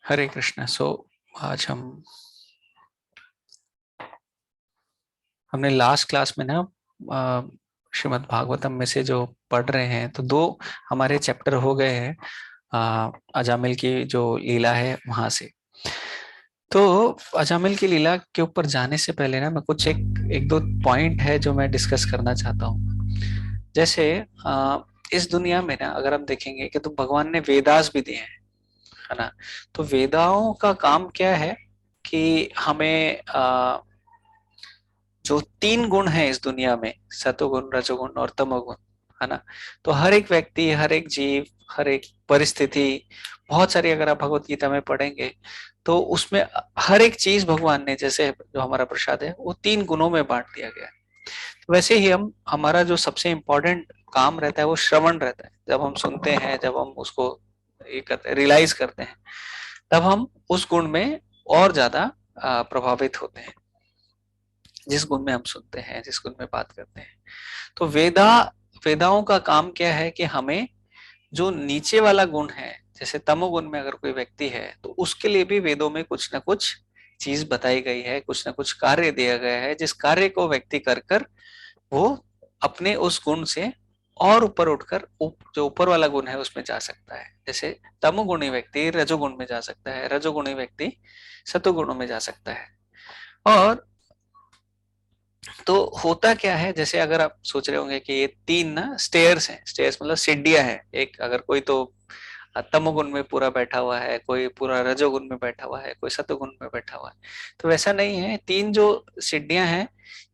हरे कृष्णा। आज हमने last class में ना श्रीमद् भागवतम में से जो पढ़ रहे हैं, तो दो हमारे चैप्टर हो गए हैं अजामिल की जो लीला है वहां से। तो अजामिल की लीला के ऊपर जाने से पहले ना मैं कुछ एक एक दो पॉइंट है जो मैं डिस्कस करना चाहता हूँ। जैसे इस दुनिया में ना अगर हम देखेंगे कि तो भगवान ने वेदास भी दिए हैं, है ना। तो वेदाओं का काम क्या है कि हमें जो तीन गुण हैं इस दुनिया में, सतोगुण, रजोगुण और तमोगुण, है ना। तो हर एक व्यक्ति, हर एक जीव, हर एक परिस्थिति, बहुत सारी अगर आप भगवत गीता में पढ़ेंगे तो उसमें हर एक चीज भगवान ने, जैसे जो हमारा प्रसाद है वो तीन गुणों में बांट दिया गया है। तो वैसे ही हम, हमारा जो सबसे इम्पोर्टेंट काम रहता है वो श्रवण रहता है। जब हम सुनते हैं, जब हम उसको ये करते हैं, रियलाइज करते हैं, तब हम उस गुण में और ज्यादा प्रभावित होते हैं, जिस गुण में हम सुनते हैं, जिस गुण में बात करते हैं। तो वेदाओं का काम क्या है कि हमें जो नीचे वाला गुण है, जैसे तमोगुण में अगर कोई व्यक्ति है तो उसके लिए भी वेदों में कुछ ना कुछ चीज बताई गई है, कुछ ना कुछ कार्य दिया गया है, जिस कार्य को व्यक्ति कर कर वो अपने उस गुण से और ऊपर उठकर जो ऊपर वाला गुण है उसमें जा सकता है। जैसे तमोगुणी व्यक्ति रजोगुण में जा सकता है, रजोगुणी व्यक्ति सतोगुणों में जा सकता है। और तो होता क्या है, जैसे अगर आप सोच रहे होंगे कि ये तीन ना स्टेयर्स हैं, स्टेयर्स मतलब सीढ़ियां हैं। एक अगर कोई तो तमोगुण में पूरा बैठा हुआ है, कोई पूरा रजोगुण में बैठा हुआ है, कोई सतोगुण में बैठा हुआ है। तो वैसा नहीं है। तीन जो सीढ़ियां हैं,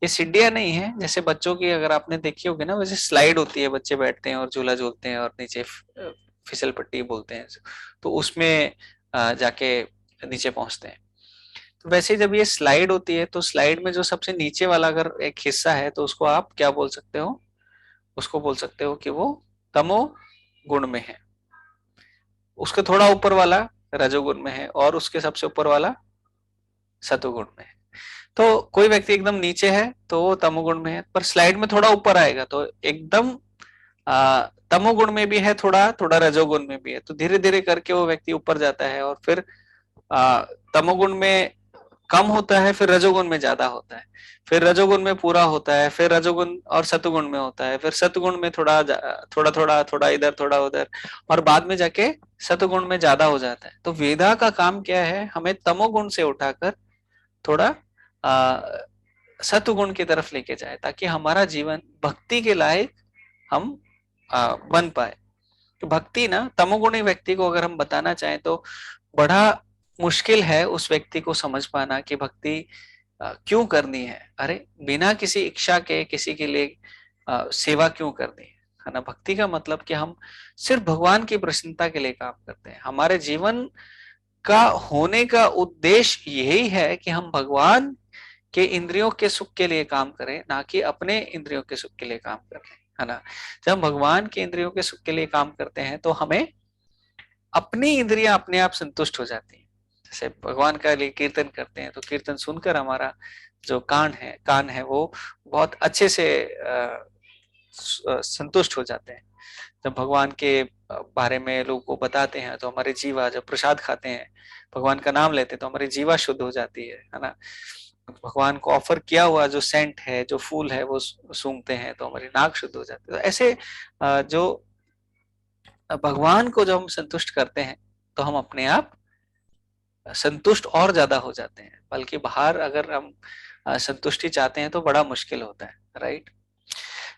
ये सीढ़ियां नहीं है जैसे बच्चों की अगर आपने देखी होगी ना, वैसे स्लाइड होती है, बच्चे बैठते हैं और झूला झूलते हैं और नीचे फिसल पट्टी बोलते हैं, तो उसमें जाके नीचे पहुंचते हैं। तो वैसे जब ये स्लाइड होती है तो स्लाइड में जो सबसे नीचे वाला अगर एक हिस्सा है तो उसको आप क्या बोल सकते हो, उसको बोल सकते हो कि वो तमो गुण में है। उसके थोड़ा ऊपर वाला रजोगुण में है और उसके सबसे ऊपर वाला सतोगुण में है। तो कोई व्यक्ति एकदम नीचे है तो वो तमोगुण में है, पर स्लाइड में थोड़ा ऊपर आएगा तो एकदम तमोगुण में भी है, थोड़ा थोड़ा रजोगुण में भी है। तो धीरे धीरे करके वो व्यक्ति ऊपर जाता है और फिर आ, तमोगुण में कम होता है, फिर रजोगुण में ज्यादा होता है, फिर रजोगुण में पूरा होता है, फिर रजोगुण और सतुगुण में होता है, फिर सतुगुण में थोड़ा थोड़ा थोड़ा थोड़ा इधर थोड़ा उधर, और बाद में जाके सतुगुण में ज्यादा हो जाता है। तो वेदा का काम क्या है, हमें तमोगुण से उठाकर थोड़ा आ, सतुगुण की तरफ लेके जाए, ताकि हमारा जीवन भक्ति के लायक हम बन पाए। तो भक्ति ना, तमोगुणी व्यक्ति को अगर हम बताना चाहें तो बड़ा मुश्किल है उस व्यक्ति को समझ पाना कि भक्ति क्यों करनी है। अरे बिना किसी इच्छा के किसी के लिए सेवा क्यों करनी है ना। भक्ति का मतलब कि हम सिर्फ भगवान की प्रसन्नता के लिए काम करते हैं। हमारे जीवन का होने का उद्देश्य यही है कि हम भगवान के इंद्रियों के सुख के लिए काम करें, ना कि अपने इंद्रियों के सुख के लिए काम करें, है ना। जब हम भगवान के इंद्रियों के सुख के लिए काम करते हैं तो हमें अपनी इंद्रियां अपने आप संतुष्ट हो जाती हैं। जैसे भगवान का लिए कीर्तन करते हैं तो कीर्तन सुनकर हमारा जो कान है वो बहुत अच्छे से संतुष्ट हो जाते हैं। जब भगवान के बारे में लोगों को बताते हैं तो हमारी जीवा, जब प्रसाद खाते हैं, भगवान का नाम लेते हैं तो हमारी जीवा शुद्ध हो जाती है ना। भगवान को ऑफर किया हुआ जो सेंट है, जो फूल है, वो सूंघते हैं तो हमारी नाक शुद्ध हो जाती है। तो ऐसे जो भगवान को जब हम संतुष्ट करते हैं तो हम अपने आप संतुष्ट और ज्यादा हो जाते हैं। बल्कि बाहर अगर हम संतुष्टि चाहते हैं तो बड़ा मुश्किल होता है, राइट।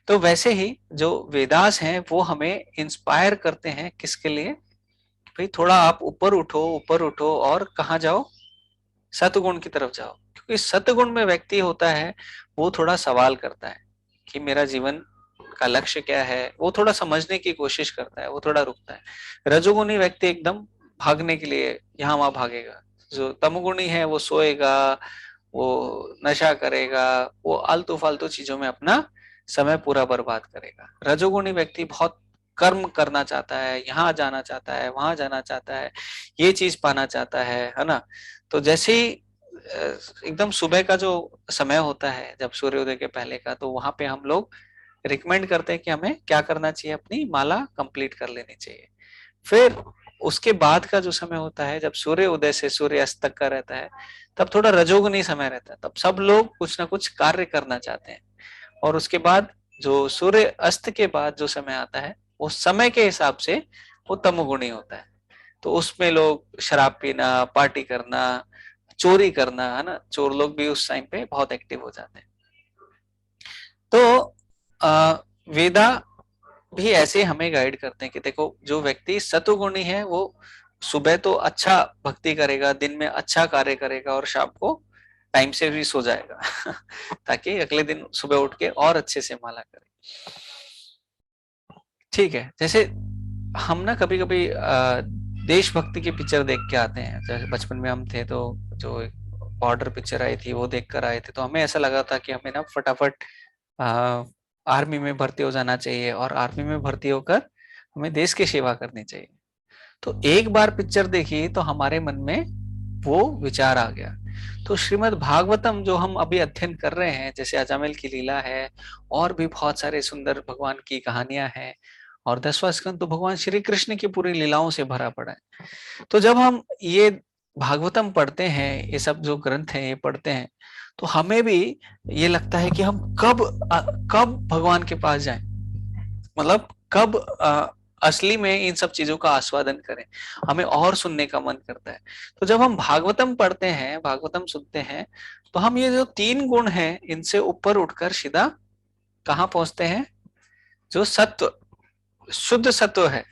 तो वैसे ही जो वेदास हैं वो हमें इंस्पायर करते हैं, किसके लिए, भाई थोड़ा आप ऊपर उठो, ऊपर उठो और कहाँ जाओ, सतगुण की तरफ जाओ। क्योंकि सतगुण में व्यक्ति होता है वो थोड़ा सवाल करता है कि मेरा जीवन का लक्ष्य क्या है, वो थोड़ा समझने की कोशिश करता है, वो थोड़ा रुकता है। रजोगुणी व्यक्ति एकदम भागने के लिए यहाँ वहां भागेगा। जो तमगुणी है वो सोएगा, वो नशा करेगा, वो आलतू फालतू चीजों में अपना समय पूरा बर्बाद करेगा। रजोगुणी व्यक्ति बहुत कर्म करना चाहता है, यहाँ जाना चाहता है, वहां जाना चाहता है, ये चीज पाना चाहता है ना। तो जैसे ही एकदम सुबह का जो समय होता है, जब सूर्योदय के पहले का, तो वहां पे हम लोग रिकमेंड करते हैं कि हमें क्या करना चाहिए, अपनी माला कंप्लीट कर लेनी चाहिए। फिर उसके बाद का जो समय होता है, जब सूर्य उदय से सूर्य अस्त तक का रहता है, तब थोड़ा रजोगुनी समय रहता है, तब सब लोग कुछ ना कुछ कार्य करना चाहते हैं। और उसके बाद जो सूर्य अस्त के बाद जो समय आता है, वो समय के हिसाब से वो तमोगुणी होता है। तो उसमें लोग शराब पीना, पार्टी करना, चोरी करना, है ना, चोर लोग भी उस टाइम पे बहुत एक्टिव हो जाते हैं। तो वेदा भी ऐसे हमें गाइड करते हैं कि देखो, जो व्यक्ति सतुगुणी है वो सुबह तो अच्छा भक्ति करेगा, दिन में अच्छा कार्य करेगा, और शाम को टाइम से भी सो जाएगा ताकि अगले दिन सुबह उठ के और अच्छे से माला करे। ठीक है, जैसे हम ना कभी कभी देशभक्ति की पिक्चर देख के आते हैं। जैसे बचपन में हम थे तो जो एक बॉर्डर पिक्चर आई थी वो देख कर आए थे, तो हमें ऐसा लगा था कि हमें ना फटाफट आर्मी में भर्ती हो जाना चाहिए, और आर्मी में भर्ती होकर हमें देश की सेवा करनी चाहिए। तो एक बार पिक्चर देखी तो हमारे मन में वो विचार आ गया। तो श्रीमद् भागवतम जो हम अभी अध्ययन कर रहे हैं, जैसे अजामिल की लीला है, और भी बहुत सारे सुंदर भगवान की कहानियां हैं, और 10वां स्कंद तो भगवान श्री कृष्ण की पूरी लीलाओं से भरा पड़ा है। तो जब हम ये भागवतम पढ़ते हैं, ये सब जो ग्रंथ हैं ये पढ़ते हैं, तो हमें भी ये लगता है कि हम कब भगवान के पास जाएं, मतलब कब असली में इन सब चीजों का आस्वादन करें, हमें और सुनने का मन करता है। तो जब हम भागवतम पढ़ते हैं, भागवतम सुनते हैं, तो हम ये जो 3 गुण हैं इनसे ऊपर उठकर सीधा कहाँ पहुंचते हैं? जो सत्व, शुद्ध सत्व है,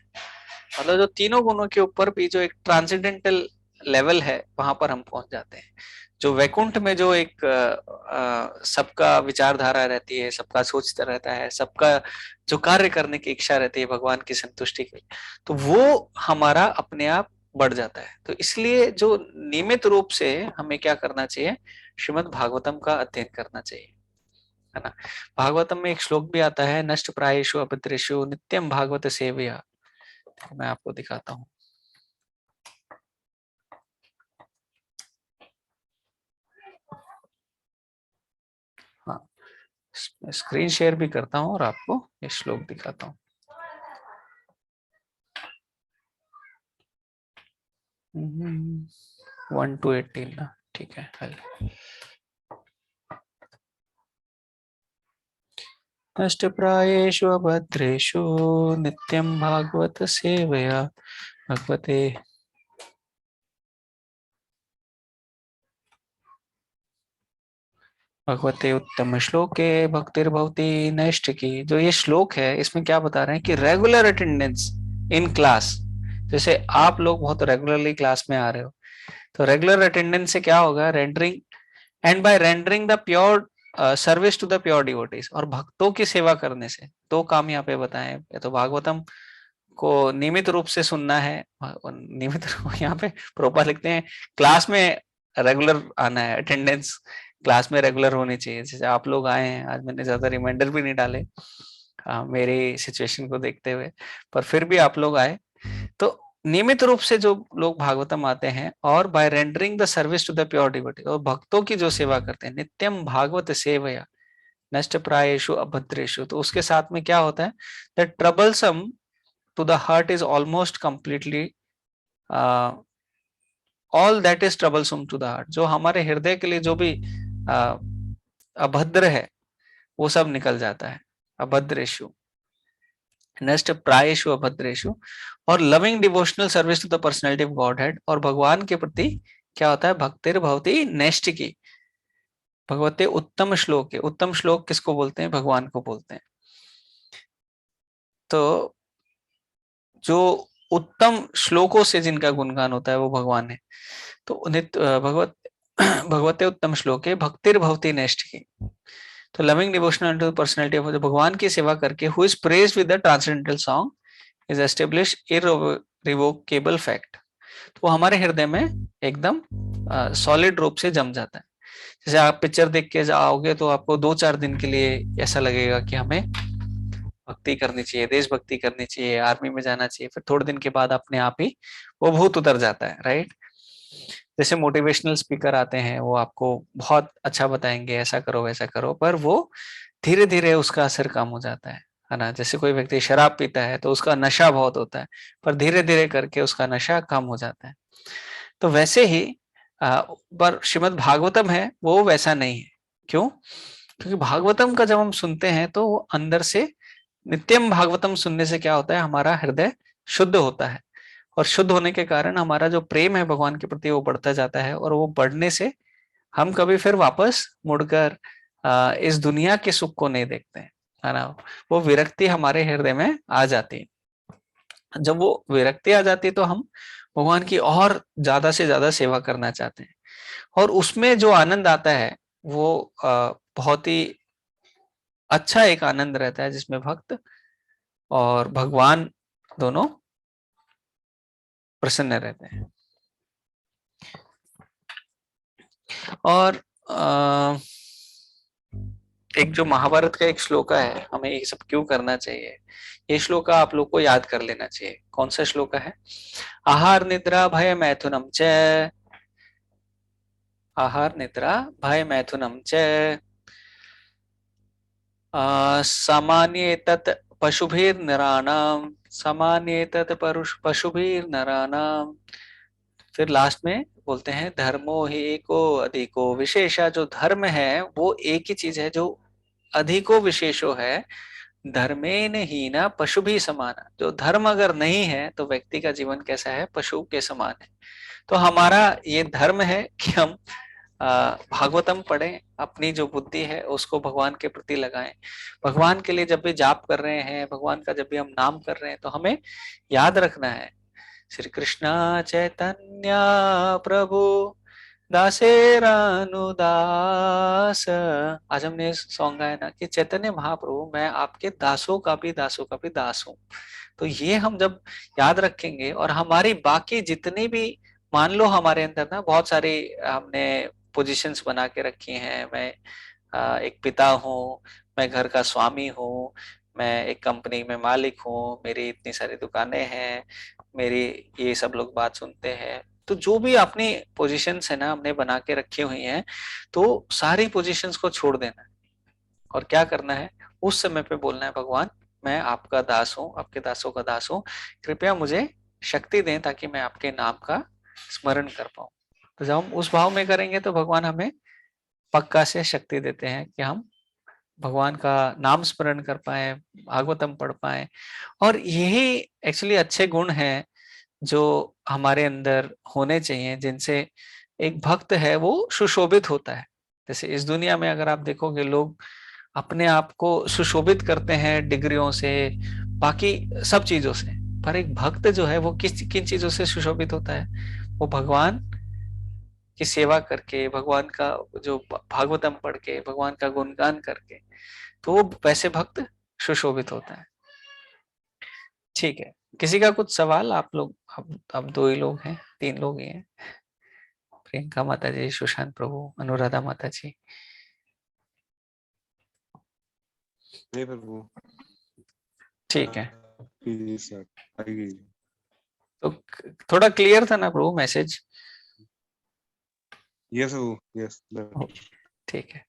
मतलब जो तीनों गुणों के ऊपर भी जो एक ट्रांसेंडेंटल लेवल है, वहां पर हम पहुंच जाते हैं। जो वैकुंठ में जो एक सबका विचारधारा रहती है, सबका सोचता रहता है, सबका जो कार्य करने की इच्छा रहती है भगवान की संतुष्टि के लिए, तो वो हमारा अपने आप बढ़ जाता है। तो इसलिए जो नियमित रूप से हमें क्या करना चाहिए? श्रीमद् भागवतम का अध्ययन करना चाहिए, है ना। भागवतम में एक श्लोक भी आता है, नष्ट प्रायेषु अभद्रेषु नित्यम भागवत सेवया। मैं आपको दिखाता हूँ। हाँ, स्क्रीन शेयर भी करता हूँ और आपको ये श्लोक दिखाता हूँ। 1 to 18 ना, ठीक है। नष्टप्रायेषु अभद्रेषु नित्यं भागवत सेवया भगवते उत्तम श्लोके भक्तिर्भवति नैष्ठ की। जो ये श्लोक है, इसमें क्या बता रहे हैं कि रेगुलर अटेंडेंस इन क्लास, जैसे आप लोग बहुत रेगुलरली क्लास में आ रहे हो, तो रेगुलर अटेंडेंस से क्या होगा? Rendering, and by rendering the pure service to the pure devotees, और भक्तों की सेवा करने से 2 काम यहाँ पे बताए हैं। या तो भागवतम को नियमित रूप से सुनना है, नियमित रूप यहाँ पे प्रोपर लिखते हैं, क्लास में रेगुलर आना है, अटेंडेंस क्लास में रेगुलर होनी चाहिए। जैसे आप लोग आए हैं आज, मैंने ज्यादा रिमाइंडर भी नहीं डाले मेरी सिचुएशन को देखते हुए, पर फिर भी आप लोग आए। तो नियमित रूप से जो लोग भागवतम आते हैं, और by rendering the service to the pure devotee, और भक्तों की जो सेवा करते हैं, नित्यम भागवत सेवया नष्ट प्रायेषु अभद्रेषु, तो उसके साथ में क्या होता है? The troublesome to the heart is almost completely, all that is troublesome to the heart, जो हमारे हृदय के लिए जो भी अभद्र है वो सब निकल जाता है। अभद्रेषु, नष्ट प्रायेषु अभद्रेषु, और loving devotional service to the personality of Godhead, और भगवान के प्रति क्या होता है? भक्तिर भवती नैष्ठ की। भगवते उत्तम श्लोक है, उत्तम श्लोक किसको बोलते हैं? भगवान को बोलते हैं। तो जो उत्तम श्लोकों से जिनका गुणगान होता है वो भगवान है। तो नित्य भगवत भगवते उत्तम श्लोक है भक्तिर भवती नेष्ट की। तो loving devotional to personality of भगवान की सेवा करके, who is praised with the transcendental song is establish irrevocable fact, तो वो हमारे हृदय में एकदम सॉलिड रूप से जम जाता है। जैसे आप पिक्चर देख के जाओगे तो आपको 2-4 दिन के लिए ऐसा लगेगा कि हमें भक्ति करनी चाहिए, देशभक्ति करनी चाहिए, आर्मी में जाना चाहिए, फिर थोड़े दिन के बाद अपने आप ही वो भूत उतर जाता है, राइट। जैसे मोटिवेशनल स्पीकर आते हैं, वो आपको बहुत अच्छा बताएंगे, ऐसा करो वैसा करो, पर वो धीरे धीरे उसका असर कम हो जाता है। है ना। जैसे कोई व्यक्ति शराब पीता है तो उसका नशा बहुत होता है, पर धीरे धीरे करके उसका नशा कम हो जाता है। तो वैसे ही पर श्रीमद् भागवतम है वो वैसा नहीं है। क्यों? क्योंकि भागवतम का जब हम सुनते हैं तो वो अंदर से, नित्यम भागवतम सुनने से क्या होता है, हमारा हृदय शुद्ध होता है, और शुद्ध होने के कारण हमारा जो प्रेम है भगवान के प्रति वो बढ़ता जाता है, और वो बढ़ने से हम कभी फिर वापस मुड़कर इस दुनिया के सुख को नहीं देखते हैं, है ना। वो विरक्ति हमारे हृदय में आ जाती है। जब वो विरक्ति आ जाती है तो हम भगवान की और ज्यादा से ज्यादा सेवा करना चाहते हैं, और उसमें जो आनंद आता है वो बहुत ही अच्छा एक आनंद रहता है, जिसमें भक्त और भगवान दोनों प्रसन्न रहते हैं। और एक जो महाभारत का एक श्लोका है, हमें ये सब क्यों करना चाहिए, ये श्लोका आप लोग को याद कर लेना चाहिए। कौन सा श्लोका है? आहार निद्रा भय मैथुनम च, आहार निद्रा भय मैथुनम च सामान्येतत् पशुभिर्नराणाम, सामान्येतत् पशुभिर्नराणाम। फिर लास्ट में बोलते हैं धर्मो ही एको अधिको विशेषा, जो धर्म है वो एक ही चीज है जो अधिको विशेषो है, धर्मेन ही ना पशु भी समान। जो धर्म अगर नहीं है तो व्यक्ति का जीवन कैसा है, पशु के समान है। तो हमारा ये धर्म है कि हम भागवतम पढ़ें, अपनी जो बुद्धि है उसको भगवान के प्रति लगाएं। भगवान के लिए जब भी जाप कर रहे हैं, भगवान का जब भी हम नाम कर रहे हैं, तो हमें याद रखना है श्री कृष्ण चैतन्य प्रभु दासेरानुदास। आज हमने सॉन्ग गाया ना कि चैतन्य महाप्रभु मैं आपके दासों का भी दासों का भी दास हूँ। तो ये हम जब याद रखेंगे, और हमारी बाकी जितनी भी, मान लो हमारे अंदर ना बहुत सारी हमने पोजीशंस बना के रखी हैं, मैं एक पिता हूँ, मैं घर का स्वामी हूँ, मैं एक कंपनी में मालिक हूँ, मेरी इतनी सारी दुकानें हैं, मेरी ये सब लोग बात सुनते हैं। तो जो भी अपनी पोजीशंस है ना हमने बना के रखी हुई हैं, तो सारी पोजीशंस को छोड़ देना है, और क्या करना है, उस समय पे बोलना है भगवान मैं आपका दास हूँ, आपके दासों का दास हूँ, कृपया मुझे शक्ति दें ताकि मैं आपके नाम का स्मरण कर पाऊं। तो जब हम उस भाव में करेंगे तो भगवान हमें पक्का से शक्ति देते हैं कि हम भगवान का नाम स्मरण कर पाए, भागवतम पढ़ पाए। और यही एक्चुअली अच्छे गुण हैं जो हमारे अंदर होने चाहिए, जिनसे एक भक्त है वो सुशोभित होता है। जैसे इस दुनिया में अगर आप देखोगे, लोग अपने आप को सुशोभित करते हैं डिग्रियों से, बाकी सब चीजों से, पर एक भक्त जो है वो किस किन चीजों से सुशोभित होता है, वो भगवान की सेवा करके, भगवान का जो भागवतम पढ़ के, भगवान का गुणगान करके, तो वो वैसे भक्त सुशोभित होता है। ठीक है, किसी का कुछ सवाल? आप लोग अब दो ही लोग हैं, तीन लोग ही हैं, प्रियंका माता जी, सुशांत प्रभु, अनुराधा माता जी। नहीं प्रभु। ठीक है, सर आएगी। तो थोड़ा क्लियर था ना प्रभु मैसेज? यस प्रभु, यस। ठीक है,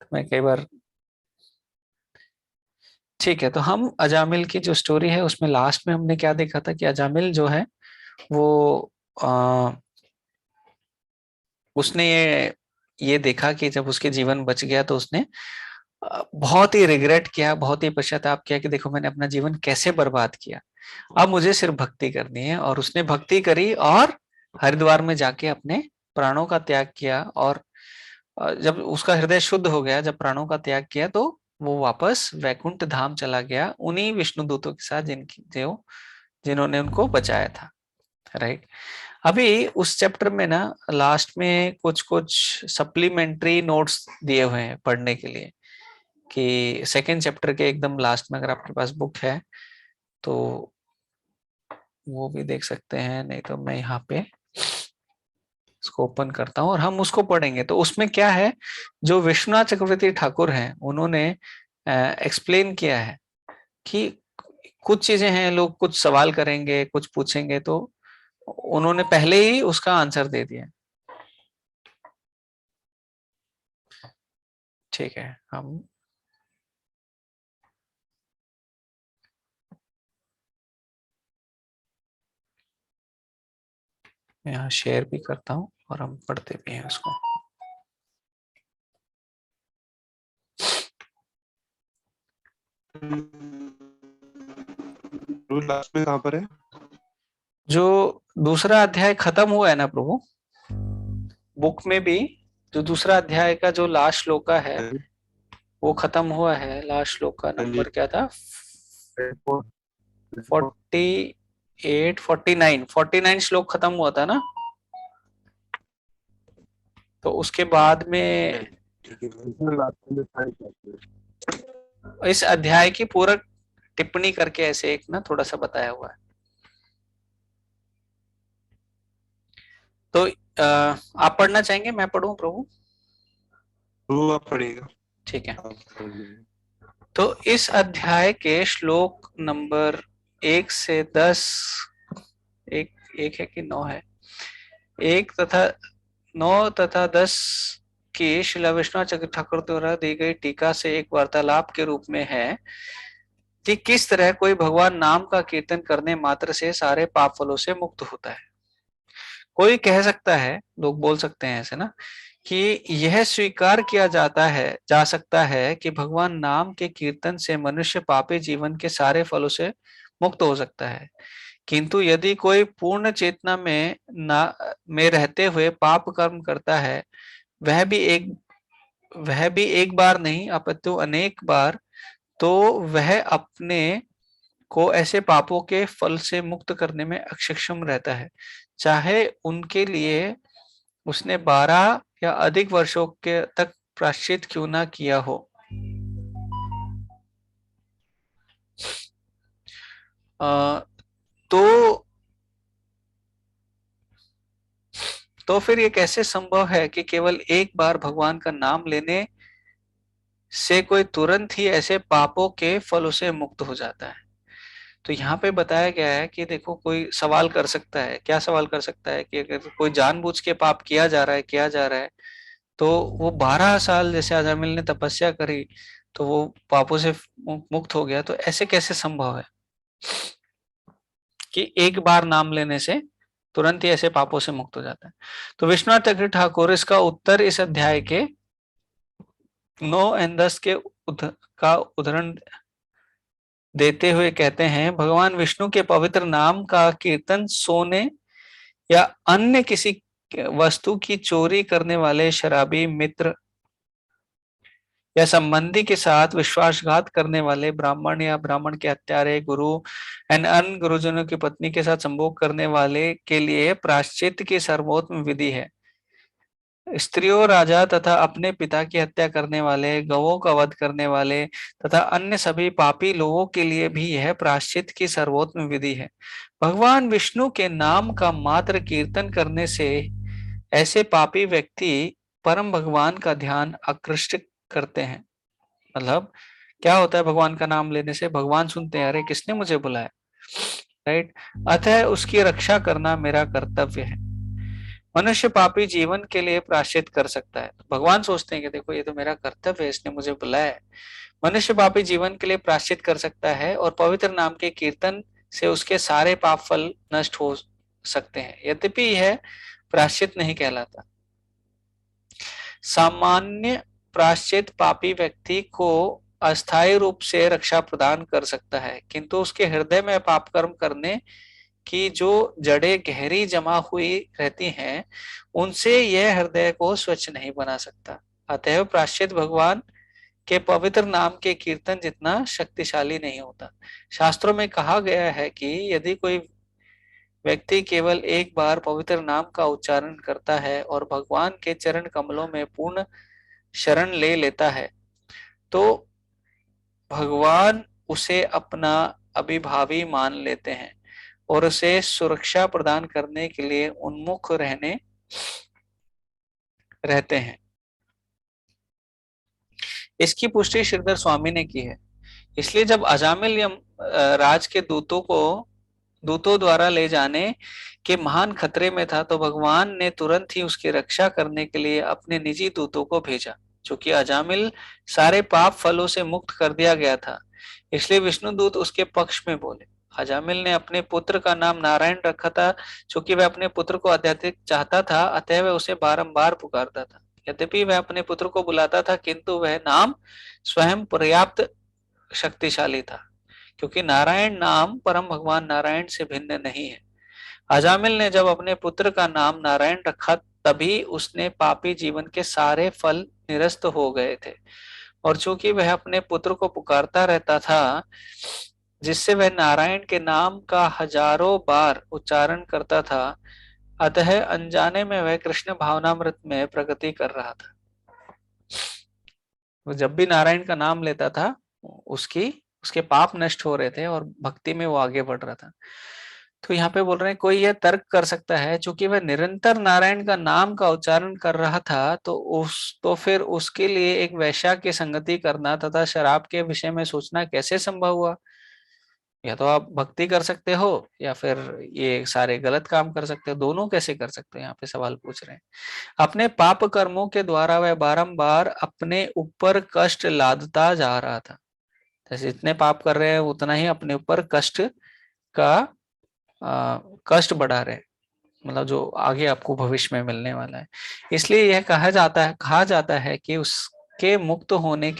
तो मैं कई बार, ठीक है, तो हम अजामिल की जो स्टोरी है उसमें लास्ट में हमने क्या देखा था कि अजामिल जो है वो आ, उसने ये देखा कि जब उसके जीवन बच गया तो उसने बहुत ही रिग्रेट किया, बहुत ही पश्चाताप किया कि देखो मैंने अपना जीवन कैसे बर्बाद किया, अब मुझे सिर्फ भक्ति करनी है। और उसने भक्ति करी और हरिद्वार में जाके अपने प्राणों का त्याग किया, और जब उसका हृदय शुद्ध हो गया, जब प्राणों का त्याग किया, तो वो वापस वैकुंठ धाम चला गया उन्हीं विष्णु दूतों के साथ जिनकी जो जिन्होंने उनको बचाया था। राइट। अभी उस चैप्टर में ना लास्ट में कुछ कुछ सप्लीमेंट्री नोट्स दिए हुए हैं पढ़ने के लिए, कि सेकेंड चैप्टर के एकदम लास्ट में अगर आपके पास बुक है तो वो भी देख सकते हैं, नहीं तो मैं यहाँ पे इसको ओपन करता हूँ और हम उसको पढ़ेंगे। तो उसमें क्या है, जो विश्वनाथ चक्रवर्ती ठाकुर हैं उन्होंने एक्सप्लेन किया है कि कुछ चीजें हैं, लोग कुछ सवाल करेंगे, कुछ पूछेंगे, तो उन्होंने पहले ही उसका आंसर दे दिया। ठीक है, हम यहाँ शेयर भी करता हूँ और हम पढ़ते भी हैं उसको। लास्ट में कहाँ पर है? जो दूसरा अध्याय खत्म हुआ है ना प्रभु, बुक में भी जो दूसरा अध्याय का जो लास्ट श्लोक है हाँ वो खत्म हुआ है। लास्ट श्लोक का जी। नंबर क्या था? 34, 34। 49 श्लोक खत्म हुआ था ना। तो उसके बाद में ठीक है, इसमें लास्ट में सारी बातें हैं। इस अध्याय की पूरक टिप्पणी करके ऐसे एक ना थोड़ा सा बताया हुआ है। तो आप पढ़ना चाहेंगे, मैं पढ़ूं प्रभु? वो आप पढ़ेगा। ठीक है। आप पढ़ लीजिए। तो इस अध्याय के श्लोक नंबर 1 से 10, एक एक है कि 9 है, 1 तथा 9 तथा 10 की श्रील विश्वनाथ ठाकुर द्वारा दी गई टीका से एक वार्तालाप के रूप में है कि किस तरह कोई भगवान नाम का कीर्तन करने मात्र से सारे पाप फलों से मुक्त होता है। कोई कह सकता है, लोग बोल सकते हैं ऐसे ना, कि यह स्वीकार किया जा सकता है कि भगवान नाम के कीर्तन से मनुष्य पापी जीवन के सारे फलों से मुक्त हो सकता है। किंतु यदि कोई पूर्ण चेतना में रहते हुए पाप कर्म करता है, वह भी एक वह भी एक बार नहीं अपितु अनेक बार, तो वह अपने को ऐसे पापों के फल से मुक्त करने में अक्षम रहता है, चाहे उनके लिए उसने 12 या अधिक वर्षों के तक प्रायश्चित क्यों ना किया हो। अ, तो फिर ये कैसे संभव है कि केवल एक बार भगवान का नाम लेने से कोई तुरंत ही ऐसे पापों के फलों से मुक्त हो जाता है? तो यहाँ पे बताया गया है कि देखो, कोई सवाल कर सकता है, क्या सवाल कर सकता है कि अगर कोई जानबूझ के पाप किया जा रहा है, तो वो 12 साल जैसे अजामिल ने तपस्या करी तो वो पापों से मुक्त हो गया, तो ऐसे कैसे संभव है कि एक बार नाम लेने से तुरंत ही ऐसे पापों से मुक्त हो जाता है? तो विश्वनाथ चक्रवर्ती ठाकुर इसका उत्तर इस अध्याय के 9 और 10 के का उदाहरण देते हुए कहते हैं, भगवान विष्णु के पवित्र नाम का कीर्तन सोने या अन्य किसी वस्तु की चोरी करने वाले शराबी मित्र या संबंधी के साथ विश्वासघात करने वाले ब्राह्मण या ब्राह्मण के हत्यारे गुरु एंड अन्य गुरुजनों की पत्नी के साथ संभोग करने वाले के लिए प्रायश्चित की सर्वोत्तम विधि है। स्त्रियों, राजा तथा अपने पिता की हत्या करने वाले, गौओं का वध करने वाले तथा अन्य सभी पापी लोगों के लिए भी यह प्रायश्चित की सर्वोत्तम विधि है। भगवान विष्णु के नाम का मात्र कीर्तन करने से ऐसे पापी व्यक्ति परम भगवान का ध्यान आकृष्ट करते हैं। मतलब क्या होता है, भगवान का नाम लेने से भगवान सुनते हैं, अरे किसने मुझे बुलाया, राइट। अतः उसकी रक्षा करना मेरा कर्तव्य है। मनुष्य पापी जीवन के लिए प्रायश्चित कर सकता है। तो भगवान सोचते हैं कि देखो, ये तो मेरा कर्तव्य है, इसने मुझे बुलाया है। मनुष्य पापी जीवन के लिए प्रायश्चित कर सकता है और पवित्र नाम के कीर्तन से उसके सारे पाप फल नष्ट हो सकते हैं, यद्यपि यह प्रायश्चित नहीं कहलाता। सामान्य प्रायश्चित पापी व्यक्ति को अस्थायी रूप से रक्षा प्रदान कर सकता है, किंतु उसके हृदय में पाप कर्म करने की जो जड़ें गहरी जमा हुई रहती हैं, उनसे यह हृदय को स्वच्छ नहीं बना सकता। अतएव प्रायश्चित भगवान के पवित्र नाम के कीर्तन जितना शक्तिशाली नहीं होता। शास्त्रों में कहा गया है कि यदि कोई व्यक्ति केवल एक बार पवित्र नाम का उच्चारण करता है और भगवान के चरण कमलों में पूर्ण शरण ले लेता है, तो भगवान उसे अपना अभिभावी मान लेते हैं और उसे सुरक्षा प्रदान करने के लिए उन्मुख रहते हैं। इसकी पुष्टि श्रीधर स्वामी ने की है। इसलिए जब अजामिल राज के दूतों द्वारा ले जाने के महान खतरे में था, तो भगवान ने तुरंत ही उसकी रक्षा करने के लिए अपने निजी दूतों को भेजा। चूंकि अजामिल सारे पाप फलों से मुक्त कर दिया गया था, इसलिए विष्णु दूत उसके पक्ष में बोले। अजामिल ने अपने पुत्र का नाम नारायण रखा था, क्योंकि वह अपने पुत्र को आध्यात्मिक चाहता था, अतः वह उसे बारंबार पुकारता था। यद्यपि वह अपने पुत्र को बुलाता था, किंतु वह नाम स्वयं पर्याप्त शक्तिशाली था, क्योंकि नारायण नाम परम भगवान नारायण से भिन्न नहीं है। अजामिल ने जब अपने पुत्र का नाम नारायण रखा, तभी उसने पापी जीवन के सारे फल निरस्त हो गए थे। और चूंकि वह अपने पुत्र को पुकारता रहता था, जिससे वह नारायण के नाम का हजारों बार उच्चारण करता था, अतः अनजाने में वह कृष्ण भावनामृत में प्रगति कर रहा था। वो जब भी नारायण का नाम लेता था, उसकी उसके पाप नष्ट हो रहे थे और भक्ति में वो आगे बढ़ रहा था। तो यहाँ पे बोल रहे हैं, कोई यह तर्क कर सकता है, चूंकि वह निरंतर नारायण का नाम का उच्चारण कर रहा था, तो फिर उसके लिए एक वैश्या की संगति करना तथा शराब के विषय में सोचना कैसे संभव हुआ? या तो आप भक्ति कर सकते हो, या फिर ये सारे गलत काम कर सकते हो, दोनों कैसे कर सकते हो? यहाँ पे सवाल पूछ रहे हैं। अपने पाप कर्मों के द्वारा वह बारंबार अपने ऊपर कष्ट लादता जा रहा था। जैसे जितने पाप कर रहे हैं, उतना ही अपने ऊपर कष्ट का कष्ट बढ़ा रहे हैं, मतलब जो आगे आपको भविष्य में मिलने वाला है। इसलिए यह कहा जाता है कि उसके मुक्त होने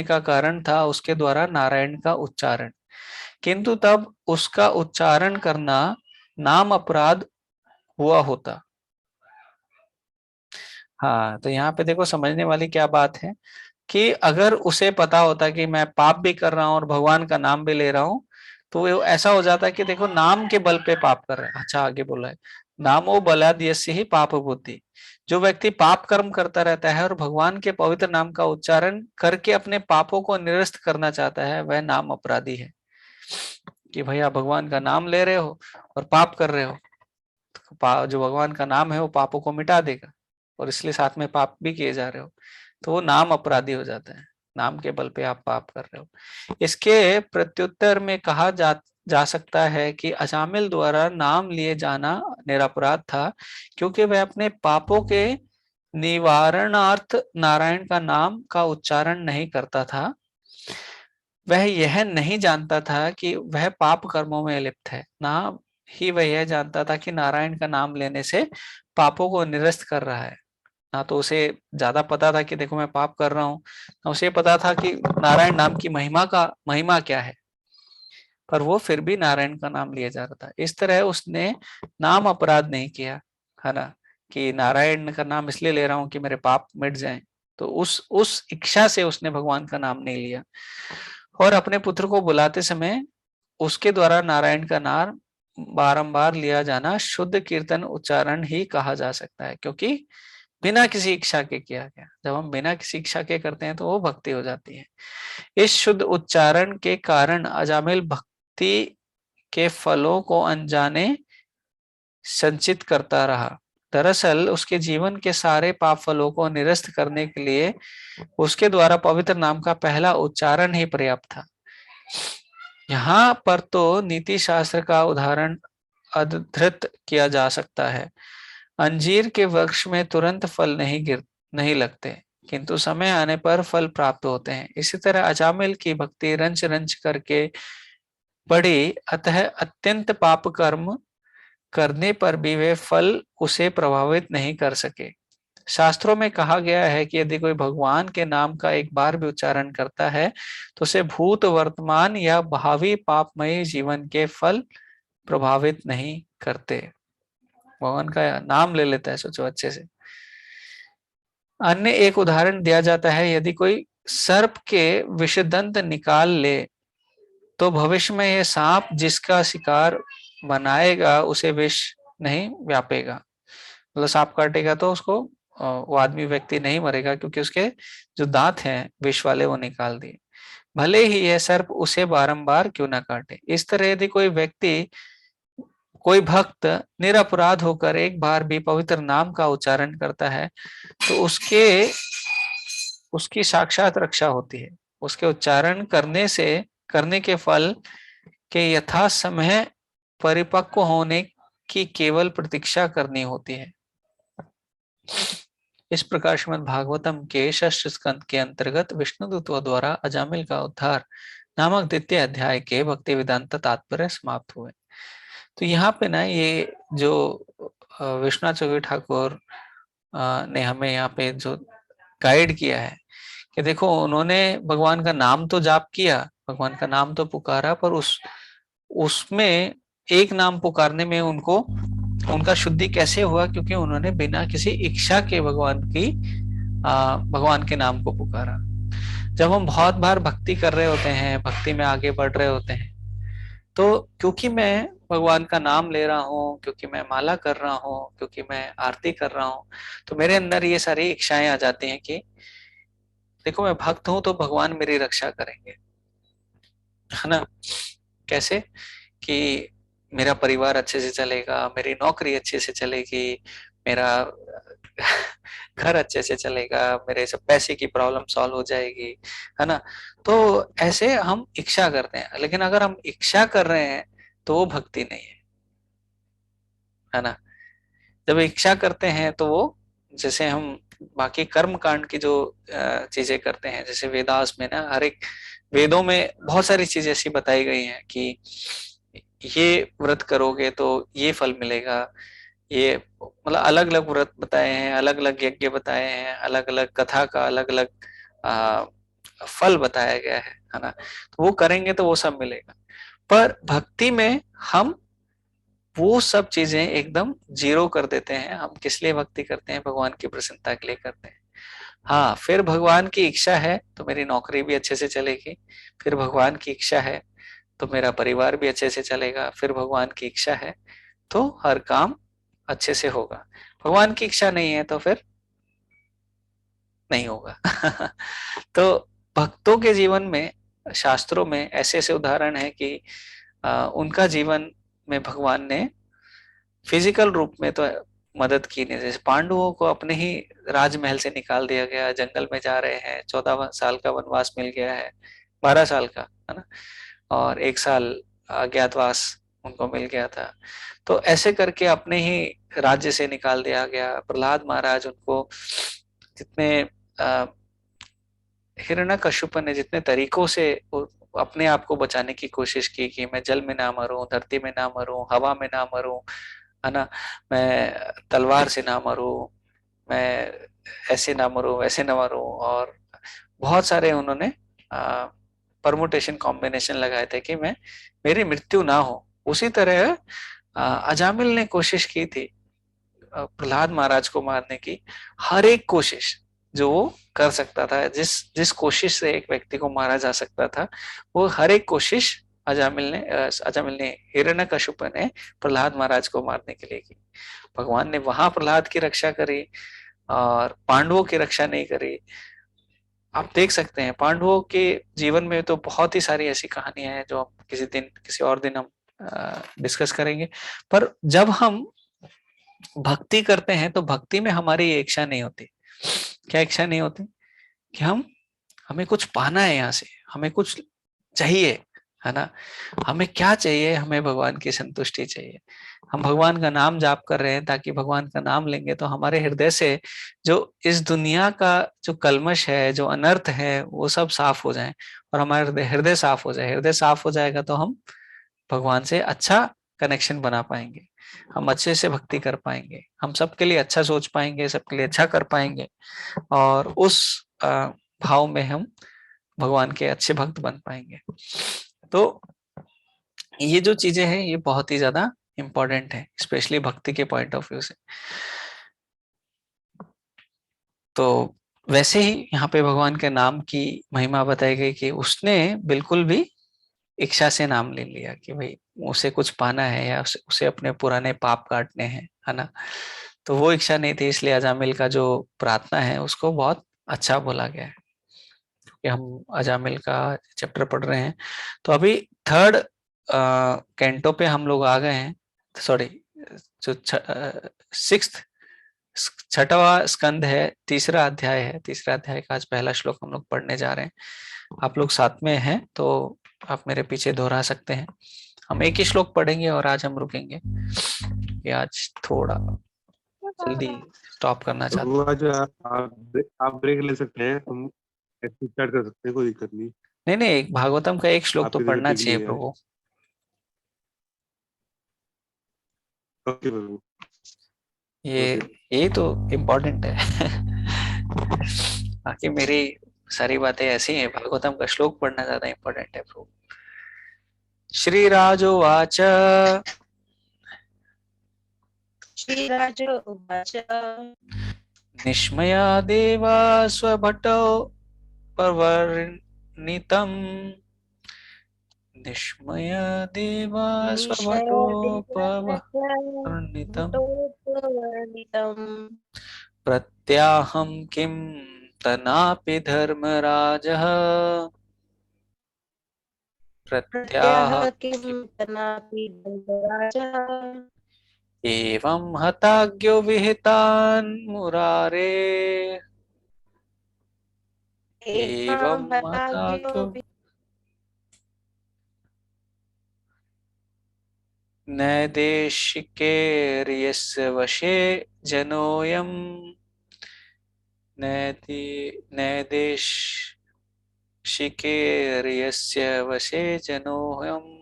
का कारण था उसके द्वारा नारायण का उच्चारण, किंतु तब उसका उच्चारण करना नाम अपराध हुआ होता। हाँ, तो यहाँ पे देखो समझने वाली क्या बात है, कि अगर उसे पता होता कि मैं पाप भी कर रहा हूँ और भगवान का नाम भी ले रहा हूँ, तो वो ऐसा हो जाता कि देखो नाम के बल पे पाप कर रहे हैं। अच्छा, आगे बोला है, नामो बलाद यस्य ही पाप बुद्धि। जो व्यक्ति पाप कर्म करता रहता है और भगवान के पवित्र नाम का उच्चारण करके अपने पापों को निरस्त करना चाहता है, वह नाम अपराधी है। कि भाई आप भगवान का नाम ले रहे हो और पाप कर रहे हो, तो जो भगवान का नाम है वो पापों को मिटा देगा, और इसलिए साथ में पाप भी किए जा रहे हो, तो वो नाम अपराधी हो जाता है। नाम के बल पे आप पाप कर रहे हो। इसके प्रत्युत्तर में कहा जा सकता है कि अजामिल द्वारा नाम लिए जाना निरपराध था, क्योंकि वह अपने पापों के निवारणार्थ नारायण का नाम का उच्चारण नहीं करता था। वह यह नहीं जानता था कि वह पाप कर्मों में लिप्त है, ना ही वह यह जानता था कि नारायण का नाम लेने से पापों को निरस्त कर रहा है। ना तो उसे ज्यादा पता था कि देखो मैं पाप कर रहा हूँ, ना उसे पता था कि नारायण नाम की महिमा क्या है, पर वो फिर भी नारायण का नाम लिया जा रहा था। इस तरह उसने नाम अपराध नहीं किया, है ना, कि नारायण का नाम इसलिए ले रहा हूँ कि मेरे पाप मिट जाएं, तो उस इच्छा से उसने भगवान का नाम नहीं लिया। और अपने पुत्र को बुलाते समय उसके द्वारा नारायण का नाम बारंबार लिया जाना शुद्ध कीर्तन उच्चारण ही कहा जा सकता है, क्योंकि बिना किसी इच्छा के किया गया। जब हम बिना किसी इच्छा के करते हैं तो वो भक्ति हो जाती है। इस शुद्ध उच्चारण के कारण अजामिल भक्ति के फलों को अनजाने संचित करता रहा। दरअसल उसके जीवन के सारे पाप फलों को निरस्त करने के लिए उसके द्वारा पवित्र नाम का पहला उच्चारण ही पर्याप्त था। यहाँ पर तो नीति शास्त्र का उदाहरण अद्धृत किया जा सकता है। अंजीर के वृक्ष में तुरंत फल नहीं लगते, किंतु समय आने पर फल प्राप्त होते हैं। इसी तरह अजामिल की भक्ति रंच रंच करके बढ़ी, अतः अत्यंत पाप कर्म करने पर भी वे फल उसे प्रभावित नहीं कर सके। शास्त्रों में कहा गया है कि यदि कोई भगवान के नाम का एक बार भी उच्चारण करता है, तो उसे भूत, वर्तमान या भावी पापमयी जीवन के फल प्रभावित नहीं करते। भगवान का नाम ले लेता है, सोचो अच्छे से। अन्य एक उदाहरण दिया जाता है, यदि कोई सर्प के विषदंत निकाल ले, तो भविष्य में यह सांप जिसका शिकार बनाएगा उसे विष नहीं व्यापेगा। मतलब सांप काटेगा तो उसको वो आदमी व्यक्ति नहीं मरेगा, क्योंकि उसके जो दांत हैं विष वाले वो निकाल दिए, भले ही यह सर्प उसे बारंबार क्यों ना काटे। इस तरह यदि कोई भक्त निरपराध होकर एक बार भी पवित्र नाम का उच्चारण करता है, तो उसकी साक्षात रक्षा होती है। उसके उच्चारण करने के फल के यथा समय परिपक्व होने की केवल प्रतीक्षा करनी होती है। इस प्रकार श्रीमद् भागवतम के षष्ठ स्कंद के अंतर्गत विष्णुदूतों द्वारा अजामिल का उद्धार नामक द्वितीय अध्याय के भक्ति वेदांत तात्पर्य समाप्त हुए। तो यहाँ पे ना ये जो विश्वनाथ चौधरी ठाकुर ने हमें यहाँ पे जो गाइड किया है कि देखो उन्होंने भगवान का नाम तो जाप किया, भगवान का नाम तो पुकारा, पर उसमें एक नाम पुकारने में उनको उनका शुद्धि कैसे हुआ, क्योंकि उन्होंने बिना किसी इच्छा के भगवान के नाम को पुकारा। जब हम बहुत बार भक्ति कर रहे होते हैं, भक्ति में आगे बढ़ रहे होते हैं, तो क्योंकि मैं भगवान का नाम ले रहा हूँ, क्योंकि मैं माला कर रहा हूँ, क्योंकि मैं आरती कर रहा हूँ, तो मेरे अंदर ये सारी इच्छाएं आ जाती हैं कि देखो मैं भक्त हूं तो भगवान मेरी रक्षा करेंगे, है ना। कैसे कि मेरा परिवार अच्छे से चलेगा, मेरी नौकरी अच्छे से चलेगी, मेरा घर अच्छे से चलेगा, मेरे सब पैसे की प्रॉब्लम सॉल्व हो जाएगी, है ना। तो ऐसे हम इच्छा करते हैं, लेकिन अगर हम इच्छा कर रहे हैं तो वो भक्ति नहीं है ना। जब इच्छा करते हैं तो वो, जैसे हम बाकी कर्म कांड की जो चीजें करते हैं, जैसे वेदास में ना हर एक वेदों में बहुत सारी चीजें ऐसी बताई गई हैं कि ये व्रत करोगे तो ये फल मिलेगा, ये मतलब अलग अलग व्रत बताए हैं, अलग अलग यज्ञ बताए हैं, अलग अलग कथा का अलग अलग फल बताया गया है ना। तो वो करेंगे तो वो सब मिलेगा। पर भक्ति में हम वो सब चीजें एकदम जीरो कर देते हैं। हम किस लिए भक्ति करते हैं? भगवान की प्रसन्नता के लिए करते हैं। हाँ, फिर भगवान की इच्छा है तो मेरी नौकरी भी अच्छे से चलेगी, फिर भगवान की इच्छा है तो मेरा परिवार भी अच्छे से चलेगा, फिर भगवान की इच्छा है तो हर काम अच्छे से होगा। भगवान की इच्छा नहीं है तो फिर नहीं होगा। तो भक्तों के जीवन में, शास्त्रों में ऐसे ऐसे उदाहरण है कि उनका जीवन में भगवान ने फिजिकल रूप में तो मदद की नहीं। जैसे पांडवों को अपने ही राजमहल से निकाल दिया गया, जंगल में जा रहे हैं, 14 साल का वनवास मिल गया है, 12 साल का, है ना, और 1 साल अज्ञातवास उनको मिल गया था। तो ऐसे करके अपने ही राज्य से निकाल दिया गया। प्रहलाद महाराज उनको जितने हिरण्यकश्यप ने जितने तरीकों से अपने आप को बचाने की कोशिश की कि मैं जल में ना मरूं, धरती में ना मरूं, हवा में ना मरूं, है ना, मैं तलवार से ना मरूं, मैं ऐसे ना मरूं, वैसे ना मरूं, और बहुत सारे उन्होंने परमुटेशन कॉम्बिनेशन लगाए थे कि मैं मेरी मृत्यु ना हो। उसी तरह अजामिल ने कोशिश की थी प्रहलाद महाराज को मारने की, हर एक कोशिश जो वो कर सकता था, जिस जिस कोशिश से एक व्यक्ति को मारा जा सकता था, वो हर एक कोशिश अजामिल ने हिरण्यकश्यप ने प्रहलाद महाराज को मारने के लिए की। भगवान ने वहां प्रहलाद की रक्षा करी और पांडवों की रक्षा नहीं करी। आप देख सकते हैं पांडवों के जीवन में तो बहुत ही सारी ऐसी कहानियां हैं जो हम किसी और दिन हम डिस्कस करेंगे। पर जब हम भक्ति करते हैं तो भक्ति में हमारी ये इच्छा नहीं होती। क्या इच्छा नहीं होती? कि हमें कुछ पाना है, यहाँ से हमें कुछ चाहिए, है ना। हमें क्या चाहिए? हमें भगवान की संतुष्टि चाहिए। हम भगवान का नाम जाप कर रहे हैं ताकि भगवान का नाम लेंगे तो हमारे हृदय से जो इस दुनिया का जो कल्मश है, जो अनर्थ है, वो सब साफ हो जाए और हमारा हृदय साफ हो जाए। हृदय साफ हो जाएगा तो हम भगवान से अच्छा कनेक्शन बना पाएंगे, हम अच्छे से भक्ति कर पाएंगे, हम सबके लिए अच्छा सोच पाएंगे, सबके लिए अच्छा कर पाएंगे, और उस भाव में हम भगवान के अच्छे भक्त बन पाएंगे। तो ये जो चीजें हैं ये बहुत ही ज्यादा इंपॉर्टेंट है, स्पेशली भक्ति के पॉइंट ऑफ व्यू से। तो वैसे ही यहाँ पे भगवान के नाम की महिमा बताई गई कि उसने बिल्कुल भी इच्छा से नाम ले लिया कि भाई उसे कुछ पाना है या उसे अपने पुराने पाप काटने हैं, है ना। तो वो इच्छा नहीं थी, इसलिए अजामिल का जो प्रार्थना है उसको बहुत अच्छा बोला गया है। कि हम अजामिल का चैप्टर पढ़ रहे हैं तो अभी थर्ड कैंटो पे हम लोग आ गए हैं। सॉरी, जो सिक्स्थ, छठवा स्कंद है, तीसरा अध्याय है। तीसरा अध्याय का आज पहला श्लोक हम लोग पढ़ने जा रहे हैं। आप लोग साथ में हैं तो आप मेरे पीछे दोहरा सकते हैं। हम एक ही श्लोक पढ़ेंगे और आज हम रुकेंगे कि आज थोड़ा जल्दी स्टॉप करना चाहते तो आज आप ब्रेक ले सकते हैं, हम स्टार्ट कर सकते हैं, कोई दिक्कत नहीं। नहीं नहीं, एक भागवतम का एक श्लोक तो आपकी जगह पढ़ना डिग्री चाहिए है। प्रभु। ओके प्रभु। ये ओके। ये तो इम्पोर्टेंट है। बाकी मेरी सारी बातें ऐसी हैं, भागवतम का श्लोक पढ़ना ज्यादा इम्पोर्टेंट है प्रभु। श्रीराजोवाच श्रीराज उवाच निष्मया देवा स्वभटौ प्रवर्णितम्। निष्मया देवा स्वभटोपवर्णितम्। निशयदेवव्रतोपवर्णितम् प्रत्याहं किं तनापि धर्मराजः। प्रत्याह प्रत्याह किं किम् तनापि धर्मराजः एवं हताज्ञो विहितान् मुरारे। एवं एवं हताज्ञो हताज्ञो नैदेशिकेर्यस्य वशे जनोऽयम्। नैदेशिकेर्यस्य वशे जनोऽयम्।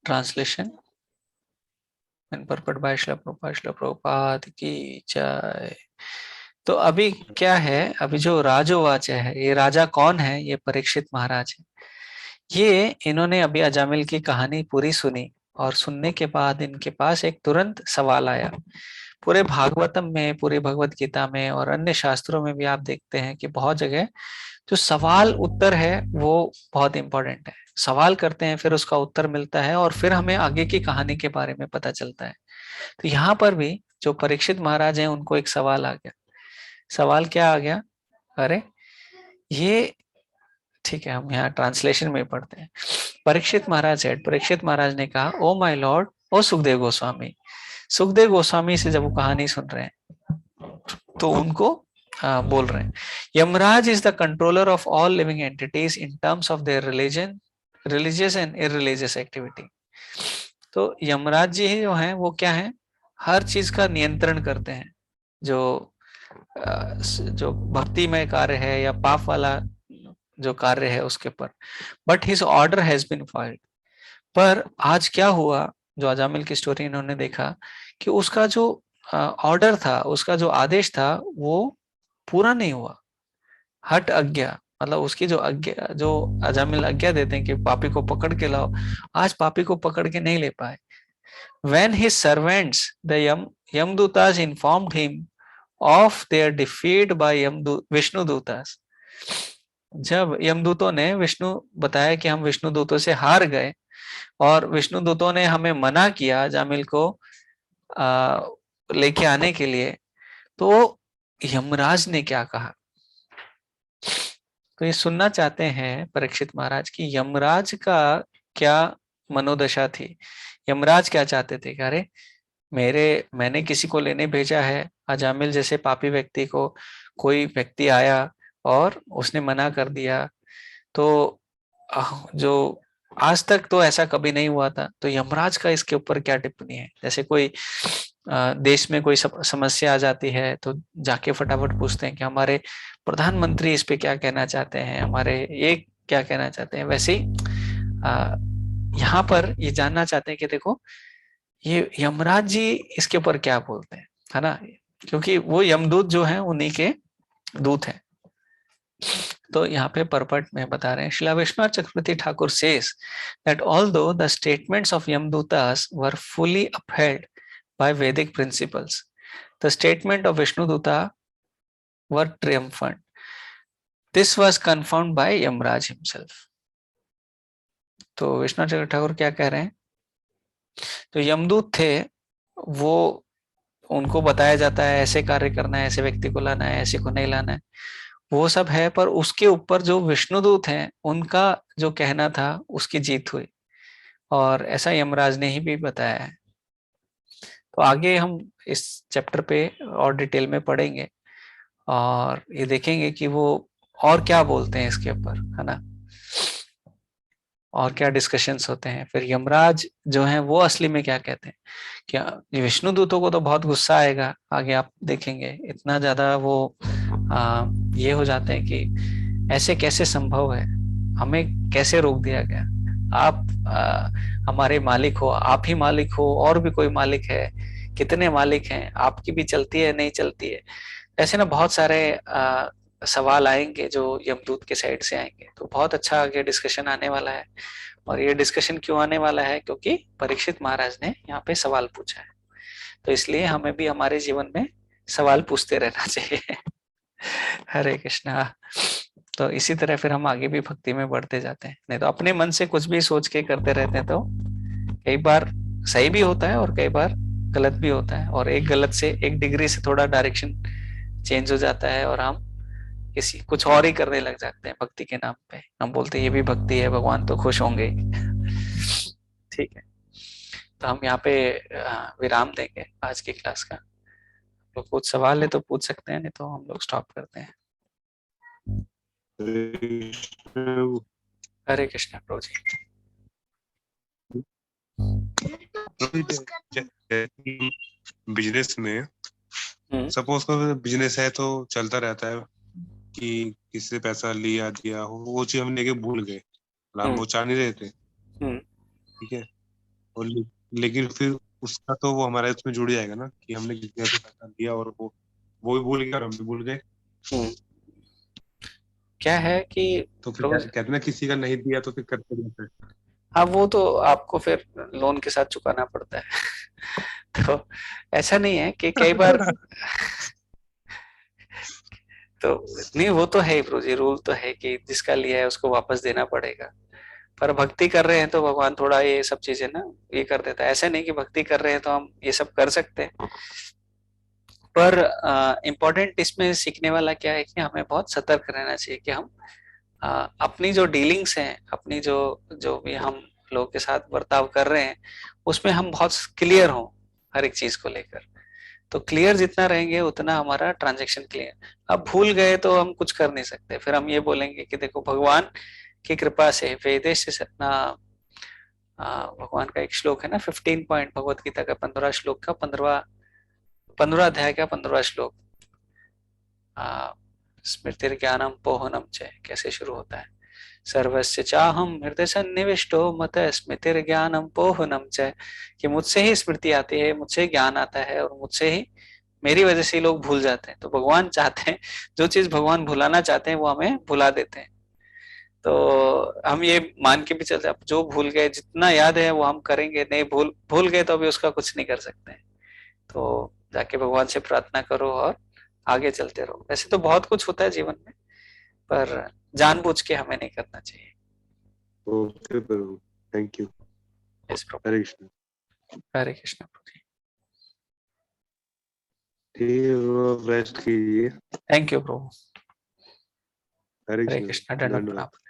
Translation and purport by Srila Prabhupada की जय। तो अभी क्या है, अभी जो राजोवाच है, ये राजा कौन है? ये परीक्षित महाराज है। ये इन्होंने अभी अजामिल की कहानी पूरी सुनी, और सुनने के बाद इनके पास एक तुरंत सवाल आया। पूरे भागवतम में, पूरी भगवत गीता में और अन्य शास्त्रों में भी आप देखते हैं कि बहुत जगह जो सवाल उत्तर है वो बहुत इंपॉर्टेंट है। सवाल करते हैं, फिर उसका उत्तर मिलता है, और फिर हमें आगे की कहानी के बारे में पता चलता है। तो यहाँ पर भी जो परीक्षित महाराज हैं, उनको एक सवाल आ गया। सवाल क्या आ गया? अरे ये, ठीक है, हम यहाँ ट्रांसलेशन में पढ़ते हैं। परीक्षित महाराज है, परीक्षित महाराज ने कहा, ओ माय लॉर्ड, ओ सुखदेव गोस्वामी। सुखदेव गोस्वामी से जब वो कहानी सुन रहे हैं, तो उनको बोल रहे हैं, Yamaraj is the controller of all living entities in terms of their religion, religious and irreligious activity. तो यमराज जी जो हैं वो क्या है? हर चीज का नियंत्रण करते हैं। जो जो भक्तिमय कार्य है या पाप वाला जो कार्य है उसके ऊपर। But his order has been followed. पर आज क्या हुआ, जो अजामिल की स्टोरी इन्होंने देखा कि उसका जो ऑर्डर था, उसका जो आदेश था, वो पूरा नहीं हुआ। हट आज्ञा, मतलब उसकी जो आज्ञा, जो अजामिल आज्ञा देते हैं कि पापी को पकड़ के लाओ, आज पापी को पकड़ के नहीं ले पाए। When his servants, the Yamdutas, informed him of their defeat by Vishnu दूतास, जब यमदूतों ने विष्णु बताया कि हम विष्णु दूतों से हार गए, और विष्णु दूतों ने हमें मना किया जामिल को लेके आने के लिए, तो यमराज ने क्या कहा? तो ये सुनना चाहते हैं परीक्षित महाराज की यमराज का क्या मनोदशा थी। यमराज क्या चाहते थे कि अरे मैंने किसी को लेने भेजा है, अजामिल जैसे पापी व्यक्ति को कोई व्यक्ति आया और उसने मना कर दिया। तो जो आज तक तो ऐसा कभी नहीं हुआ था, तो यमराज का इसके ऊपर क्या टिप्पणी है? जैसे कोई देश में कोई समस्या आ जाती है, तो जाके फटाफट पूछते हैं कि हमारे प्रधानमंत्री इस पे क्या कहना चाहते हैं, हमारे ये क्या कहना चाहते हैं। वैसे ही यहाँ पर ये जानना चाहते हैं कि देखो ये यमराज जी इसके ऊपर क्या बोलते हैं, है ना? क्योंकि वो यमदूत जो है उन्हीं के दूत हैं। तो यहाँ पे परपट में बता रहे हैं, Srila Vishwanath Chakravarti Thakur says that although the statements of Yamadutas were fully upheld by Vedic principles, the statement of Vishnuduta were triumphant. This was confirmed by Yamraj himself. तो विश्वनाथ चक्रवर्ती ठाकुर क्या कह रहे हैं? तो यमदूत थे, वो उनको बताया जाता है ऐसे कार्य करना है, ऐसे व्यक्ति को लाना है, ऐसे को नहीं लाना है, वो सब है। पर उसके ऊपर जो विष्णुदूत हैं, उनका जो कहना था उसकी जीत हुई, और ऐसा यमराज ने ही भी बताया है। तो आगे हम इस चैप्टर पे और डिटेल में पढ़ेंगे, और ये देखेंगे कि वो और क्या बोलते हैं इसके ऊपर, है ना, और क्या डिस्कशंस होते हैं। फिर यमराज जो हैं वो असली में क्या कहते हैं। क्या विष्णु दूतों को तो बहुत गुस्सा आएगा, आगे आप देखेंगे, इतना ज्यादा वो ये हो जाते हैं कि ऐसे कैसे संभव है, हमें कैसे रोक दिया गया। आप हमारे मालिक हो, आप ही मालिक हो, और भी कोई मालिक है, कितने मालिक हैं, आपकी भी चलती है नहीं चलती है। ऐसे ना बहुत सारे सवाल आएंगे जो यमदूत के साइड से आएंगे। तो बहुत अच्छा आगे डिस्कशन आने वाला है। और ये डिस्कशन क्यों आने वाला है, क्योंकि परीक्षित महाराज ने यहाँ पे सवाल पूछा है। तो इसलिए हमें भी हमारे जीवन में सवाल पूछते रहना चाहिए। हरे कृष्णा। तो इसी तरह फिर हम आगे भी भक्ति में बढ़ते जाते हैं। नहीं तो अपने मन से कुछ भी सोच के करते रहते हैं तो कई बार सही भी होता है और कई बार गलत भी होता है। और एक गलत से, एक डिग्री से थोड़ा डायरेक्शन चेंज हो जाता है और हम किसी कुछ और ही करने लग जाते हैं भक्ति के नाम पे। हम बोलते हैं ये भी भक्ति है, भगवान तो खुश होंगे। ठीक है, तो हम यहाँ पे विराम देंगे आज की क्लास का। तो कुछ सवाल है तो पूछ सकते हैं, नहीं तो हम लोग स्टॉप करते हैं। हरे कृष्णा प्रभु जी। बिजनेस में सपोज करो बिजनेस है तो चलता रहता है कि किससे पैसा लिया दिया हो, वो चीज हम लेके भूल गए, हम वो चाह नहीं रहे थे। ठीक है, और लेकिन फिर उसका तो वो हमारे उसमें जुड़ जाएगा ना कि हमने किसी से पैसा लिया और वो भी भूल गया और हम भी भूल गए। क्या है कि तो फिर कहते हैं ना किसी का नहीं दिया तो फिर करते रहते हैं। हाँ, वो तो आपको फिर लोन के साथ चुकाना पड़ता है। तो ऐसा नहीं है कि कई बार तो नहीं, वो तो है ही प्रभु जी, रूल तो है कि जिसका लिया है उसको वापस देना पड़ेगा। पर भक्ति कर रहे हैं तो भगवान थोड़ा ये सब चीजें ना ये कर देता है। ऐसा नहीं कि भक्ति कर रहे हैं तो हम ये सब कर सकते हैं। पर इम्पोर्टेंट इसमें सीखने वाला क्या है कि हमें बहुत सतर्क रहना चाहिए कि हम अपनी जो डीलिंग्स हैं, अपनी जो जो भी हम लोगों के साथ बर्ताव कर रहे हैं, उसमें हम बहुत क्लियर हों हर एक चीज को लेकर। तो क्लियर जितना रहेंगे उतना हमारा ट्रांजैक्शन क्लियर। अब भूल गए तो हम कुछ कर नहीं सकते। फिर हम ये बोलेंगे कि देखो भगवान की कृपा से वेदेश से भगवान का एक श्लोक है ना, 15 पॉइंट, भगवत गीता का 15 श्लोक का 15 अध्याय का 15 श्लोक। स्मृतिर्ज्ञानम पोहनम च, कैसे शुरू होता है, सर्वस्य चाहम हृदय सन्निविष्टो मत स्मृतिर्ज्ञानम पोहनम च, कि मुझसे ही स्मृति आती है, मुझसे ज्ञान आता है और मुझसे ही, मेरी वजह से लोग भूल जाते हैं। तो भगवान चाहते हैं, जो चीज भगवान भुलाना चाहते हैं वो हमें भुला देते हैं। तो हम ये मान के भी चलते, अब जो भूल गए, जितना याद है वो हम करेंगे, नहीं भूल भूल गए तो अभी उसका कुछ नहीं कर सकते हैं। तो जाके भगवान से प्रार्थना करो और आगे चलते रहो। वैसे तो बहुत कुछ होता है जीवन में, पर जानबूझ के हमें नहीं करना चाहिए। ओके प्रभु, थैंक यू। यस प्रभु। हरे कृष्ण। हरे कृष्ण प्रभु जी। ठीक है, रेस्ट कीजिए। थैंक यू प्रभु। हरे हरे कृष्ण, कृष्ण, दंडवत धन्यवाद। प्रणाम।